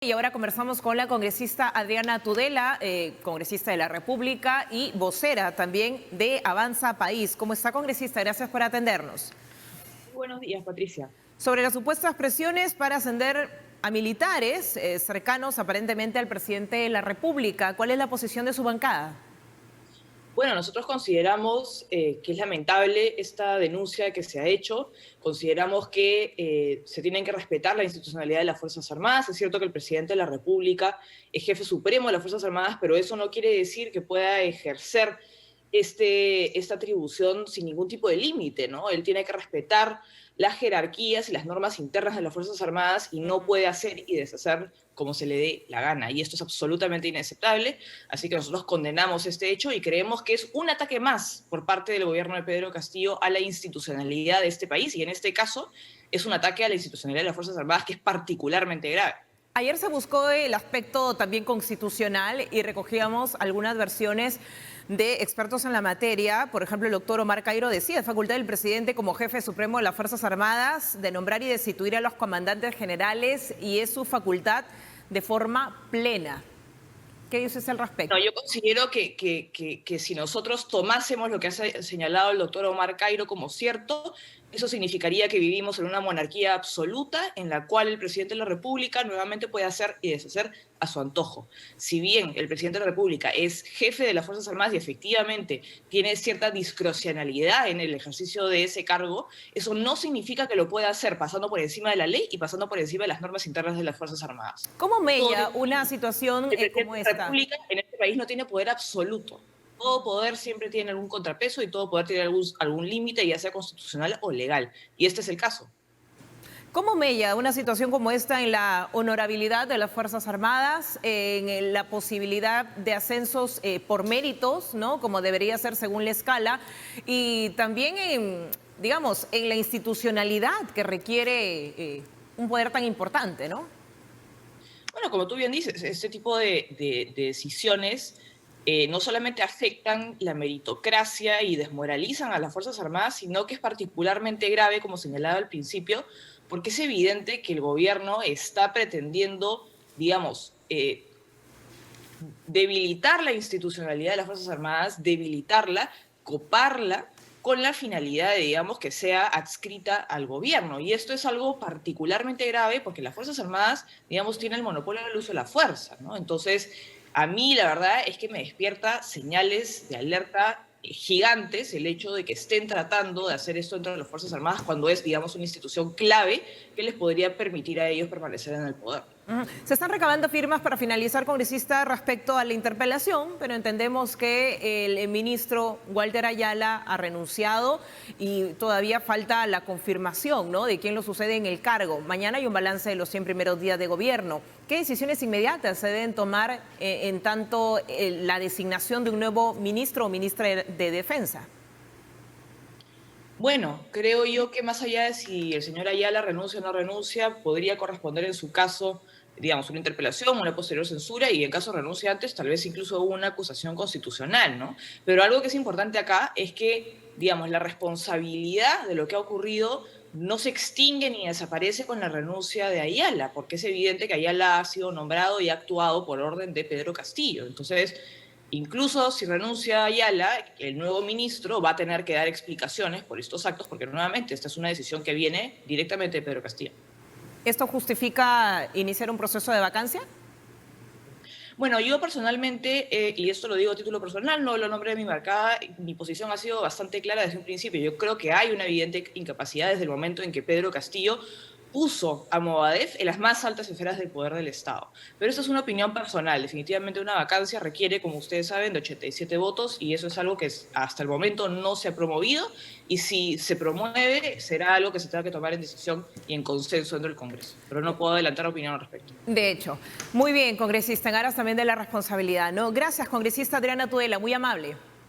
Y ahora conversamos con la congresista Adriana Tudela, congresista de la República y vocera también de Avanza País. ¿Cómo está, congresista? Gracias por atendernos. Buenos días, Patricia. Sobre las supuestas presiones para ascender a militares cercanos aparentemente al presidente de la República, ¿cuál es la posición de su bancada? Bueno, nosotros consideramos que es lamentable esta denuncia que se ha hecho. Consideramos que se tienen que respetar la institucionalidad de las Fuerzas Armadas. Es cierto que el presidente de la República es jefe supremo de las Fuerzas Armadas, pero eso no quiere decir que pueda ejercer esta atribución sin ningún tipo de límite, ¿no? Él tiene que respetar las jerarquías y las normas internas de las Fuerzas Armadas y no puede hacer y deshacer como se le dé la gana. Y esto es absolutamente inaceptable, así que nosotros condenamos este hecho y creemos que es un ataque más por parte del gobierno de Pedro Castillo a la institucionalidad de este país, y en este caso es un ataque a la institucionalidad de las Fuerzas Armadas que es particularmente grave. Ayer se buscó el aspecto también constitucional y recogíamos algunas versiones de expertos en la materia. Por ejemplo, el doctor Omar Cairo decía, es facultad del presidente como jefe supremo de las Fuerzas Armadas de nombrar y destituir a los comandantes generales y es su facultad de forma plena. ¿Qué dices al respecto? No, yo considero que si nosotros tomásemos lo que ha señalado el doctor Omar Cairo como cierto, eso significaría que vivimos en una monarquía absoluta en la cual el presidente de la República nuevamente puede hacer y deshacer a su antojo. Si bien el presidente de la República es jefe de las Fuerzas Armadas y efectivamente tiene cierta discrecionalidad en el ejercicio de ese cargo, eso no significa que lo pueda hacer pasando por encima de la ley y pasando por encima de las normas internas de las Fuerzas Armadas. ¿Cómo mella Todo una situación el presidente como de la esta? República en este país no tiene poder absoluto. Todo poder siempre tiene algún contrapeso y todo poder tiene algún límite, ya sea constitucional o legal. Y este es el caso. ¿Cómo mella una situación como esta en la honorabilidad de las Fuerzas Armadas, en la posibilidad de ascensos por méritos, ¿no? Como debería ser según la escala, y también en, digamos, en la institucionalidad que requiere un poder tan importante, ¿no? Bueno, como tú bien dices, este tipo de decisiones no solamente afectan la meritocracia y desmoralizan a las Fuerzas Armadas, sino que es particularmente grave, como señalaba al principio, porque es evidente que el gobierno está pretendiendo, digamos, debilitar la institucionalidad de las Fuerzas Armadas, debilitarla, coparla, con la finalidad de, digamos, que sea adscrita al gobierno. Y esto es algo particularmente grave porque las Fuerzas Armadas, digamos, tienen el monopolio del uso de la fuerza, ¿no? Entonces, a mí la verdad es que me despierta señales de alerta gigantes el hecho de que estén tratando de hacer esto dentro de las Fuerzas Armadas cuando es, digamos, una institución clave que les podría permitir a ellos permanecer en el poder. Se están recabando firmas para finalizar, congresista, respecto a la interpelación, pero entendemos que el ministro Walter Ayala ha renunciado y todavía falta la confirmación, ¿no?, de quién lo sucede en el cargo. Mañana hay un balance de los 100 primeros días de gobierno. ¿Qué decisiones inmediatas se deben tomar en tanto la designación de un nuevo ministro o ministra de Defensa? Bueno, creo yo que más allá de si el señor Ayala renuncia o no renuncia, podría corresponder en su caso, digamos, una interpelación, una posterior censura y en caso de renuncia antes, tal vez incluso una acusación constitucional, ¿no? Pero algo que es importante acá es que, digamos, la responsabilidad de lo que ha ocurrido no se extingue ni desaparece con la renuncia de Ayala, porque es evidente que Ayala ha sido nombrado y ha actuado por orden de Pedro Castillo. Entonces, incluso si renuncia Ayala, el nuevo ministro va a tener que dar explicaciones por estos actos, porque nuevamente esta es una decisión que viene directamente de Pedro Castillo. ¿Esto justifica iniciar un proceso de vacancia? Bueno, yo personalmente, y esto lo digo a título personal, no lo nombré de mi bancada, mi posición ha sido bastante clara desde un principio. Yo creo que hay una evidente incapacidad desde el momento en que Pedro Castillo puso a Movadef en las más altas esferas del poder del Estado. Pero esto es una opinión personal. Definitivamente una vacancia requiere, como ustedes saben, de 87 votos y eso es algo que hasta el momento no se ha promovido y si se promueve será algo que se tenga que tomar en decisión y en consenso dentro del Congreso. Pero no puedo adelantar opinión al respecto. De hecho, muy bien, congresista, en aras también de la responsabilidad, ¿no? Gracias, congresista Adriana Tudela, muy amable.